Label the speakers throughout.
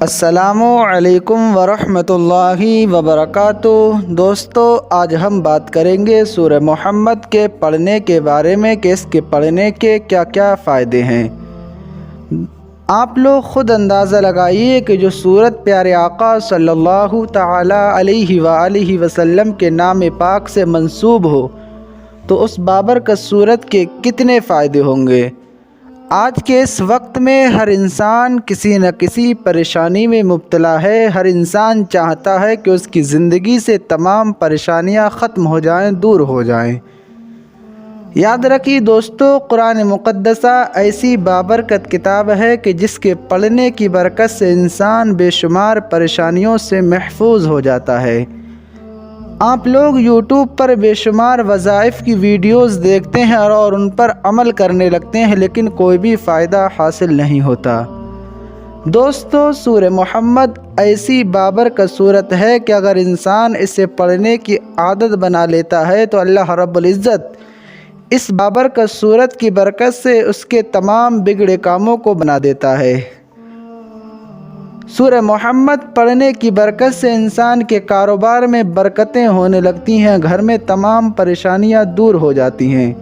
Speaker 1: السلام علیکم ورحمۃ اللہ وبرکاتہ۔ دوستو، آج ہم بات کریں گے سورہ محمد کے پڑھنے کے بارے میں کہ اس کے پڑھنے کے کیا کیا فائدے ہیں۔ آپ لوگ خود اندازہ لگائیے کہ جو سورت پیارے آقا صلی اللہ تعالی علیہ وآلہ وسلم کے نام پاک سے منسوب ہو تو اس بابرکت سورت کے کتنے فائدے ہوں گے۔ آج کے اس وقت میں ہر انسان کسی نہ کسی پریشانی میں مبتلا ہے۔ ہر انسان چاہتا ہے کہ اس کی زندگی سے تمام پریشانیاں ختم ہو جائیں، دور ہو جائیں۔ یاد رکھیے دوستو، قرآن مقدسہ ایسی بابرکت کتاب ہے کہ جس کے پڑھنے کی برکت سے انسان بے شمار پریشانیوں سے محفوظ ہو جاتا ہے۔ آپ لوگ یوٹیوب پر بے شمار وظائف کی ویڈیوز دیکھتے ہیں اور ان پر عمل کرنے لگتے ہیں، لیکن کوئی بھی فائدہ حاصل نہیں ہوتا۔ دوستو، سورہ محمد ایسی بابرکت سورت ہے کہ اگر انسان اسے پڑھنے کی عادت بنا لیتا ہے تو اللہ رب العزت اس بابرکت سورت کی برکت سے اس کے تمام بگڑے کاموں کو بنا دیتا ہے۔ سورہ محمد پڑھنے کی برکت سے انسان کے کاروبار میں برکتیں ہونے لگتی ہیں، گھر میں تمام پریشانیاں دور ہو جاتی ہیں۔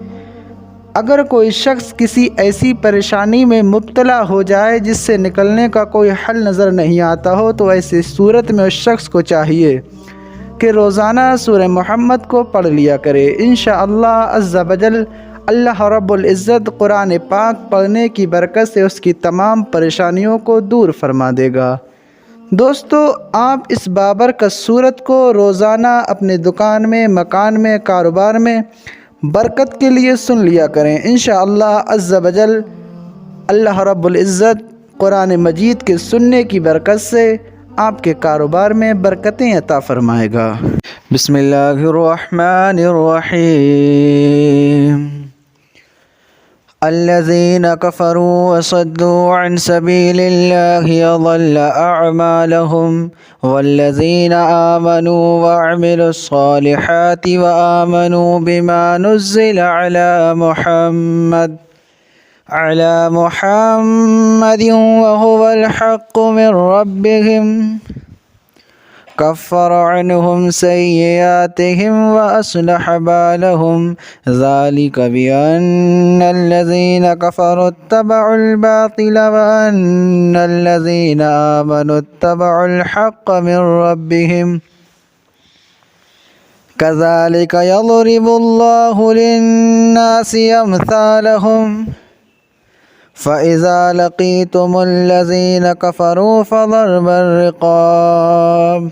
Speaker 1: اگر کوئی شخص کسی ایسی پریشانی میں مبتلا ہو جائے جس سے نکلنے کا کوئی حل نظر نہیں آتا ہو تو ایسی صورت میں اس شخص کو چاہیے کہ روزانہ سورہ محمد کو پڑھ لیا کرے۔ انشاءاللہ عز وجل اللہ رب العزت قرآن پاک پڑھنے کی برکت سے اس کی تمام پریشانیوں کو دور فرما دے گا۔ دوستو، آپ اس بابرکت سورت کو روزانہ اپنے دکان میں، مکان میں، کاروبار میں برکت کے لیے سن لیا کریں۔ انشاءاللہ عز وجل اللہ رب العزت قرآن مجید کے سننے کی برکت سے آپ کے کاروبار میں برکتیں عطا فرمائے گا۔ بسم اللہ الرحمن الرحیم۔ الذين كفروا وصدوا عن سبيل الله أضل أعمالهم والذين آمنوا وعملوا الصالحات وآمنوا بما نزل على محمد وهو الحق من ربهم كفر عنهم سيئاتهم وأصلح بالهم ذلك بأن الذين كفروا اتبعوا الباطل وأن الذين آمنوا اتبعوا الحق من ربهم كذلك يضرب الله للناس أمثالهم فإذا لقيتم الذين كفروا فضرب الرقاب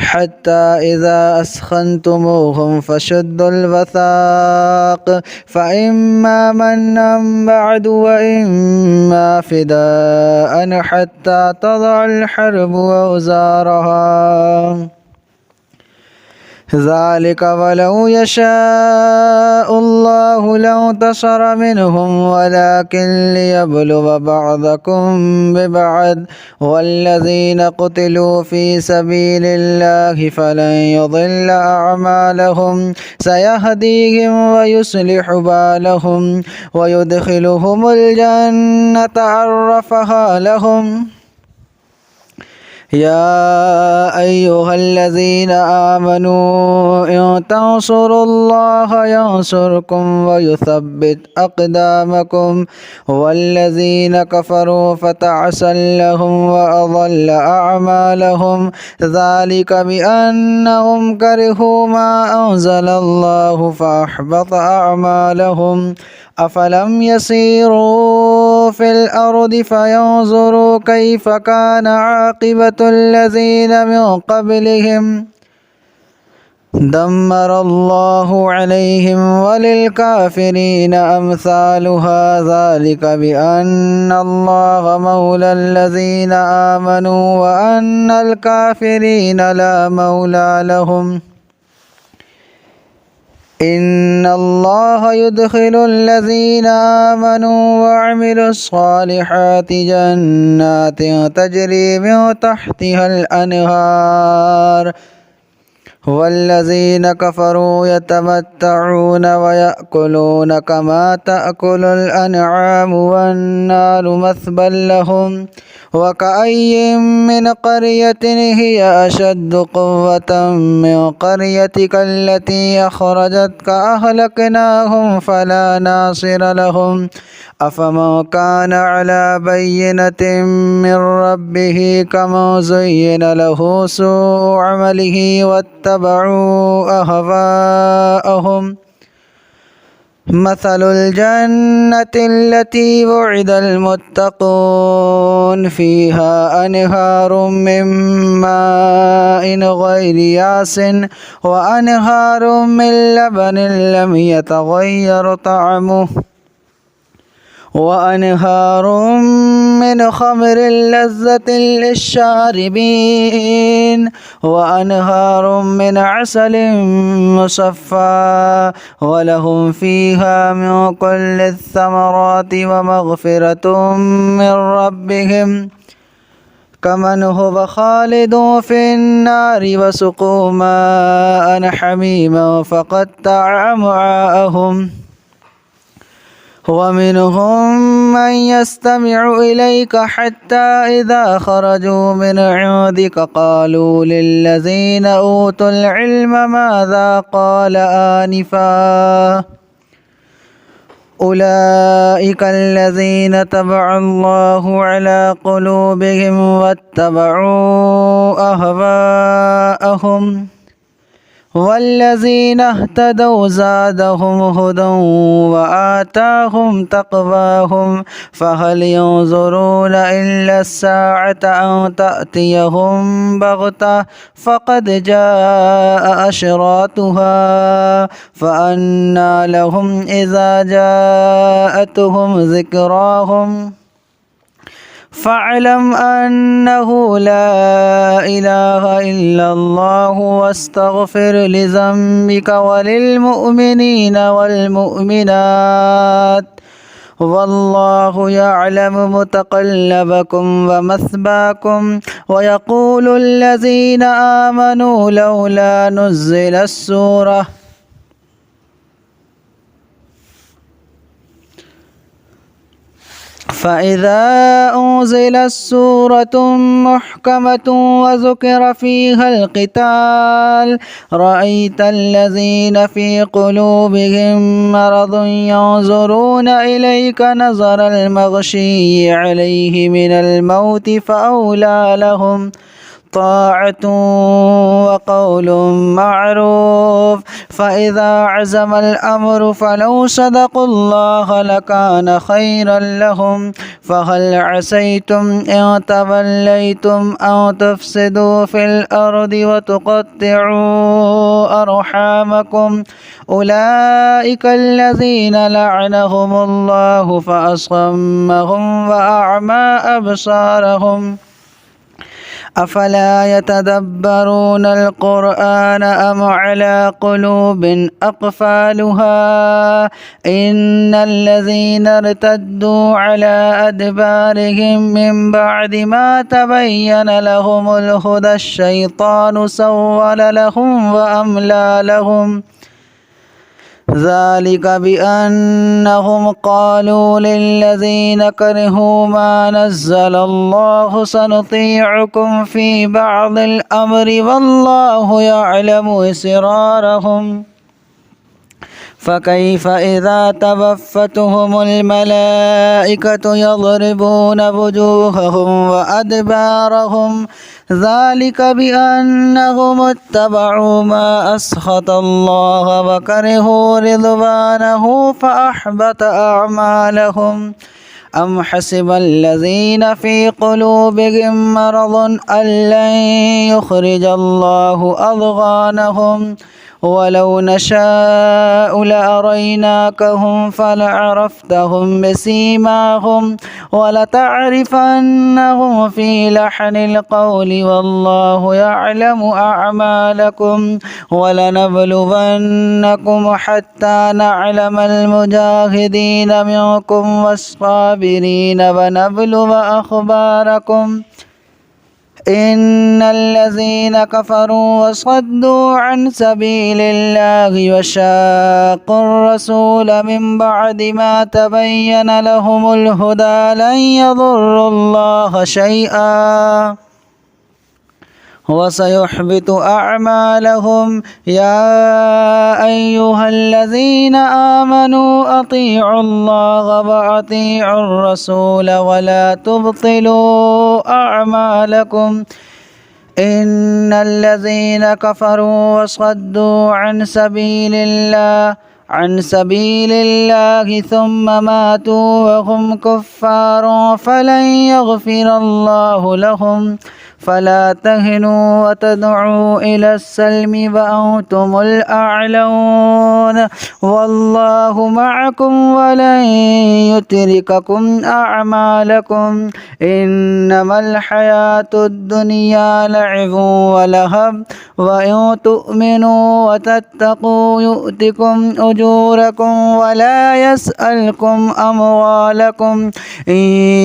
Speaker 1: حتى إذا أثخنتموهم فشدوا الوثاق فإما منا بعد وإما فداء حتى تضع الحرب أوزارها ذلك ولو يشاء الله لانتصر منهم ولكن ليبلو بعضكم ببعض والذين قتلوا في سبيل الله فلن يضل أعمالهم سيهديهم ويصلح بالهم ويدخلهم الجنة عرفها لهم يا أيها الذين آمنوا إن تنصروا الله ينصركم ويثبت أقدامكم والذين كفروا فتعسا لهم وأضل أعمالهم ذلك بأنهم كرهوا ما أنزل الله فأحبط أعمالهم أفلم يسيروا في الأرض فينظروا كيف كان عاقبة الذين من قبلهم دمر الله عليهم وللكافرين أمثالها ذلك بأن الله مولى الذين آمنوا وأن الكافرين لا مولى لهم إن الله يدخل الذين آمنوا وعملوا الصالحات جنات تجري من تحتها الأنهار والذين كفروا يتمتعون ويأكلون كما تأكل الأنعام والنار مثوى لهم وكأي من قرية هي أشد قوة من قريتك التي أخرجتك أهلكناهم فلا ناصر لهم أفمن كان على بينة من ربه كمن زين له سوء عمله واتبعوا أهواءهم مثل الجنة التي وعد المتقون فيها أنهار من ماء غير ياس وأنهار من لبن لم يتغير طعمه وأنهار من خمر لذة للشاربين وأنهار من عسل مصفى ولهم فيها من كل الثمرات ومغفرة من ربهم كمن هو خالد في النار وسقوا ماء حميما فقطع أمعاءهم ومنهم من يستمع إليك حتى إذا خرجوا من عندك قالوا للذين أوتوا العلم ماذا قال آنفا أولئك الذين طبع الله على قلوبهم واتبعوا أهواءهم والذين اهتدوا زادهم هدى وآتاهم تقواهم فهل ينظرون إلا الساعة أن تأتيهم بغتة فقد جاء أشراطها فأنى لهم إذا جاءتهم ذكراهم فاعلم أنه لا إله إلا الله واستغفر لذنبك وللمؤمنين والمؤمنات والله يعلم متقلبكم ومثواكم ويقول الذين آمنوا لولا نزل السورة فإذا أنزلت سورة محكمة وذكر فيها القتال رأيت الذين في قلوبهم مرض ينظرون إليك نظر المغشي عليه من الموت فأولى لهم طاعة وقول معروف فإذا عزم الأمر فلو صدقوا الله لكان خيرا لهم فهل عسيتم إن توليتم أن تفسدوا في الأرض وتقطعوا أرحامكم أولئك الذين لعنهم الله فأصمهم وأعمى أبصارهم أفلا يتدبرون القرآن أم على قلوب أقفالها إن الذين ارتدوا على أدبارهم من بعد ما تبين لهم الهدى الشيطان سول لهم وأملى لهم ذلك بأنهم قالوا للذين كرهوا ما نزل الله سنطيعكم في بعض الأمر والله يعلم إسرارهم فكيف إذا توفتهم الملائكة يضربون وجوههم وأدبارهم ذلك بأنهم اتبعوا ما أسخط الله وكرهوا رضوانه فأحبط أعمالهم أم حسب الذين في قلوبهم مرض أن لن يخرج الله أضغانهم ولو نشاء لأريناكهم فلعرفتهم بسيماهم ولتعرفنهم في لحن القول والله يعلم أعمالكم ولنبلونكم حتى نعلم المجاهدين منكم والصابرين ونبلو أخباركم إن الذين كفروا وصدوا عن سبيل الله وشاقوا الرسول من بعد ما تبين لهم الهدى لن يضروا الله شيئا وسيحبط أعمالهم. يا أيها الذين آمنوا أطيعوا الله وأطيعوا الرسول ولا تبطلوا أعمالكم. إن الذين كفروا وصدوا عن سبيل الله ثم ماتوا وهم كفار فلن يغفر الله لهم. فلا تهنوا وتدعوا إلى السلم وأنتم الأعلون والله معكم ولن يترككم أعمالكم. إنما الحياة الدنيا لعب ولهب وإن تؤمنوا وتتقوا يؤتكم أجوركم ولا يسألكم أموالكم. إن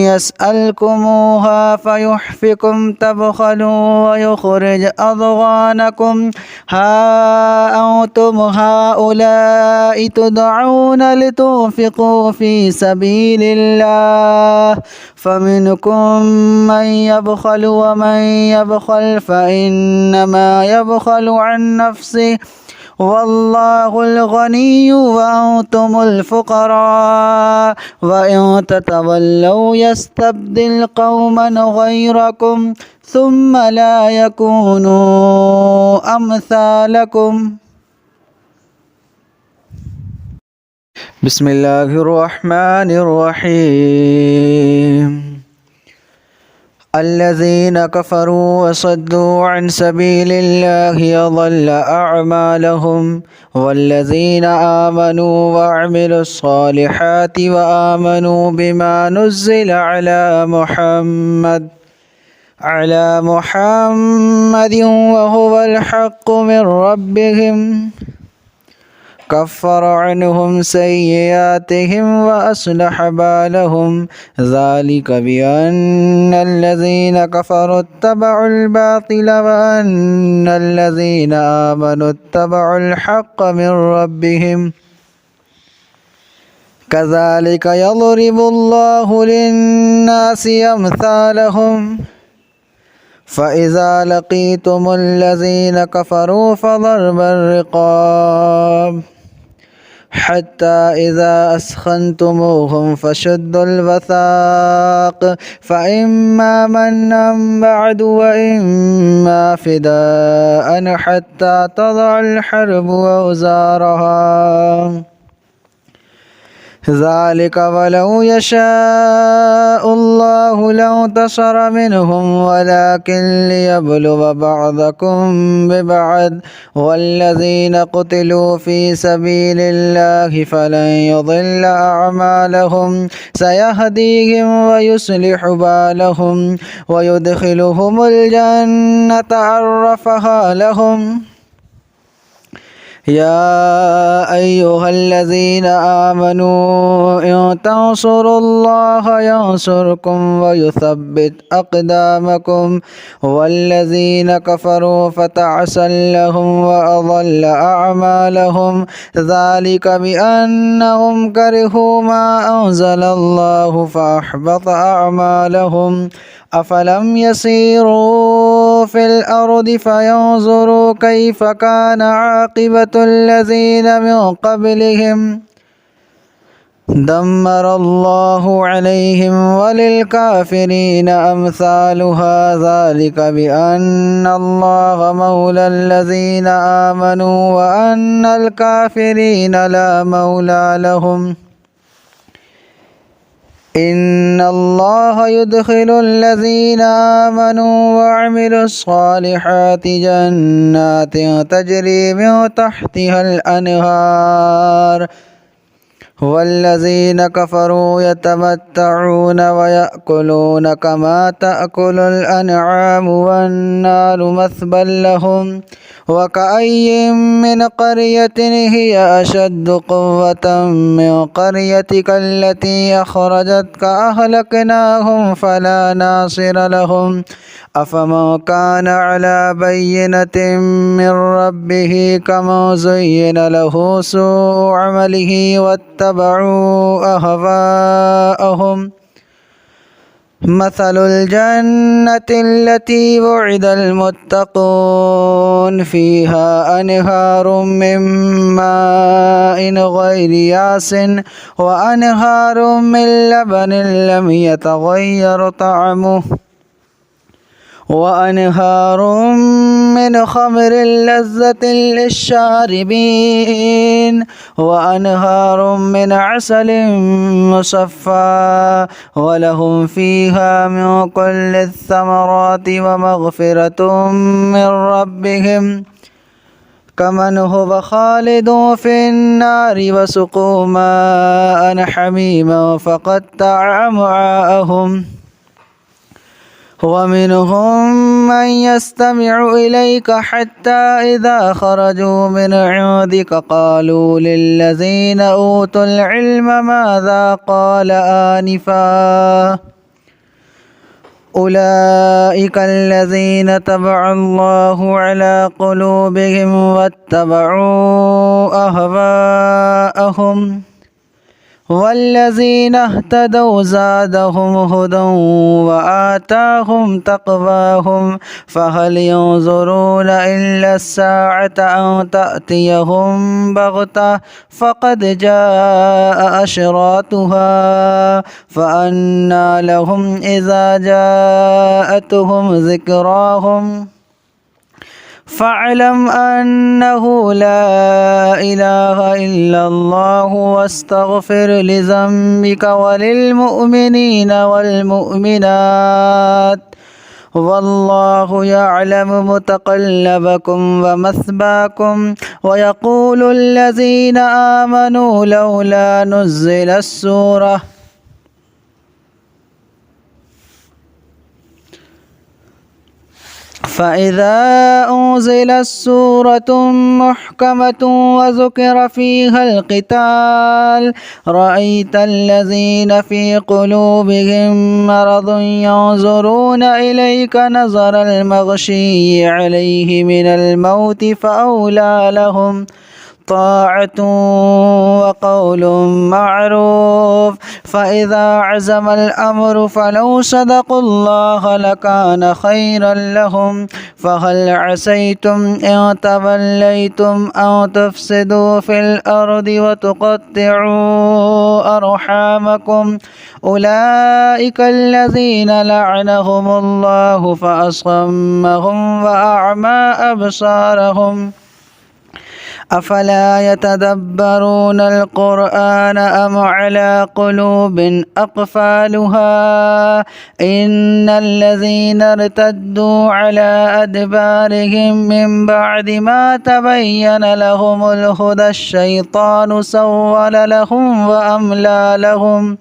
Speaker 1: يسألكموها فيحفكم تبخلوا ويخرج أضغانكم. ها أنتم هؤلاء تدعون لتنفقوا في سبيل الله فمنكم من يبخل ومن يبخل فإنما يبخل عن نفسه والله الغني وأنتم الفقراء وإن تتولوا يستبدل قوما غيركم ثم لا يكونوا أمثالكم. بسم الله الرحمن الرحيم. الذين كفروا وصدوا عن سبيل الله أضل أعمالهم والذين آمنوا وعملوا الصالحات وآمنوا بما نزل على محمد وهو الحق من ربهم كفر عنهم سيئاتهم وأصلح بالهم. ذلك بأن الذين كفروا اتبعوا الباطل وأن الذين آمنوا اتبعوا الحق من ربهم. كذلك يضرب الله للناس أمثالهم. فإذا لقيتم الذين كفروا فضرب الرقاب حتى إذا أثخنتموهم فشدوا الوثاق فإما منا بعد وإما فداء حتى تضع الحرب أوزارها. ذلك ولو يشاء الله لانتصر منهم ولكن ليبلو بعضكم ببعض والذين قتلوا في سبيل الله فلن يضل أعمالهم. سيهديهم ويصلح بالهم ويدخلهم الجنة عرفها لهم. يا أيها الذين آمنوا إن تنصروا الله ينصركم ويثبت أقدامكم. والذين كفروا فتعسا لهم وأضل أعمالهم. ذلك بأنهم كرهوا ما أنزل الله فأحبط أعمالهم. أفلم يسيروا في الأرض فينظروا كيف كان عاقبة الذين من قبلهم دمر الله عليهم وللكافرين أمثالها. ذلك بأن الله مولى الذين آمنوا وأن الكافرين لا مولى لهم. إن الله يدخل الذين آمنوا وعملوا الصالحات جنات تجري من تحتها الأنهار والذين كفروا يتمتعون ويأكلون كما تأكل الأنعام والنار مثوى لهم وكأي من قرية هي أشد قوة من قريتك التي أخرجتك أهلكناهم فلا ناصر لهم أفمن كان على بينة من ربه كمن زين له سوء عمله واتبعوا أهواءهم مثل الجنة التي وعد المتقون فيها أنهار من ماء غير ياس وأنهار من لبن لم يتغير طعمه وأنهار من خمر لذة للشاربين وأنهار من عسل مصفى ولهم فيها من كل الثمرات ومغفرة من ربهم كمن هو خالد في النار وسقوا ماء حميما فقطع أمعاءهم ومنهم من يستمع إليك حتى إذا خرجوا من عندك قالوا للذين أوتوا العلم ماذا قال آنفا أولئك الذين طبع الله على قلوبهم واتبعوا أهواءهم والذين اهتدوا زادهم هدى وآتاهم تقواهم فهل ينظرون إلا الساعة أن تأتيهم بغتة فقد جاء أشراطها فأنى لهم إذا جاءتهم ذكراهم فاعلم أنه لا إله إلا الله واستغفر لذنبك وللمؤمنين والمؤمنات والله يعلم متقلبكم ومثواكم ويقول الذين آمنوا لولا نزل السورة فإذا أنزلت سورة محكمة وذكر فيها القتال رأيت الذين في قلوبهم مرض ينظرون إليك نظر المغشي عليه من الموت فأولى لهم طاعة وقول معروف فإذا عزم الأمر فلو صدقوا الله لكان خيرا لهم فهل عسيتم إن توليتم أن تفسدوا في الأرض وتقطعوا أرحامكم أولئك الذين لعنهم الله فأصمهم وأعمى أبصارهم أفلا يتدبرون القرآن أم على قلوب أقفالها إن الذين ارتدوا على أدبارهم من بعد ما تبين لهم الهدى الشيطان سول لهم وأملى لهم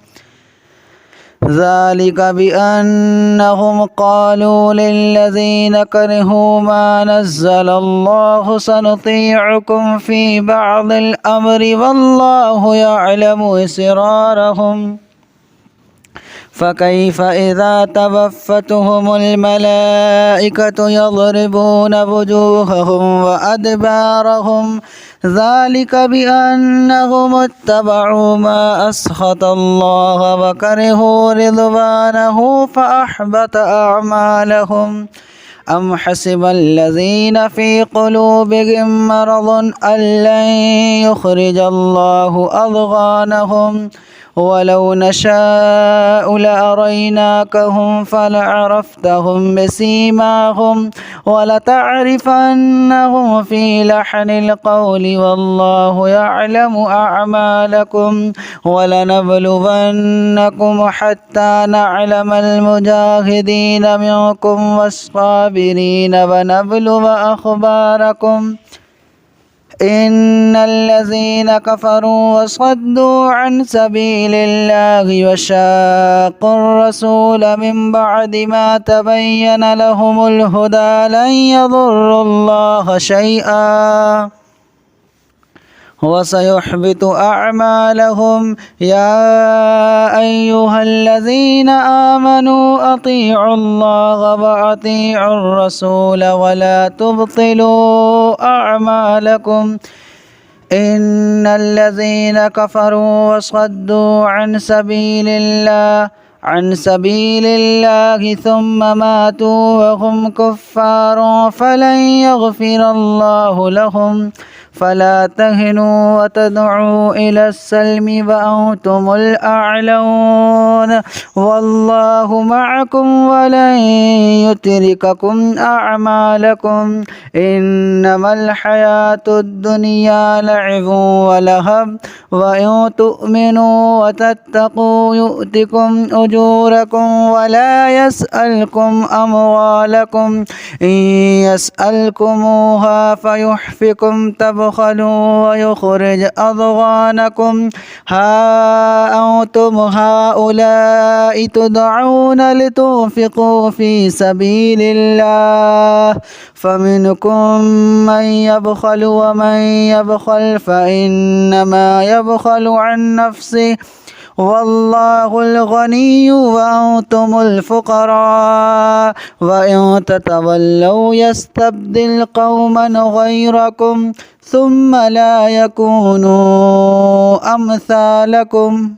Speaker 1: ذلك بأنهم قالوا للذين كرهوا ما نزل الله سنطيعكم في بعض الأمر والله يعلم إسرارهم فكيف إذا توفتهم الملائكة يضربون وجوههم وأدبارهم ذلك بأنهم اتبعوا ما أسخط الله وكرهوا رضوانه فأحبط أعمالهم أم حسب الذين في قلوبهم مرض أن لن يخرج الله أضغانهم ولو نشاء لأريناكهم فلعرفتهم بسيماهم ولتعرفنهم في لحن القول والله يعلم أعمالكم ولنبلونكم حتى نعلم المجاهدين منكم والصابرين ونبلو أخباركم إن الذين كفروا وصدوا عن سبيل الله وشاقوا الرسول من بعد ما تبين لهم الهدى لن يضروا الله شيئا وسيحبط أعمالهم. يا أيها الذين آمنوا أطيعوا الله وأطيعوا الرسول ولا تبطلوا أعمالكم. إن الذين كفروا وصدوا عن سبيل الله ثم ماتوا وهم كفار فلن يغفر الله لهم. فلا تهنوا وتدعوا إلى السلم وأنتم الأعلون والله معكم ولن يترككم أعمالكم. إنما الحياة الدنيا لعب ولهب وإن تؤمنوا وتتقوا يؤتكم أجوركم ولا يسألكم أموالكم. إن يسألكموها فيحفكم تبخلوا ويخرج أضغانكم. ها أنتم هؤلاء تدعون لتنفقوا في سبيل الله فمنكم من يبخل ومن يبخل فإنما يبخل عن نفسه والله الغني وأنتم الفقراء وإن تتولوا يستبدل قوما غيركم ثم لا يكونوا أمثالكم.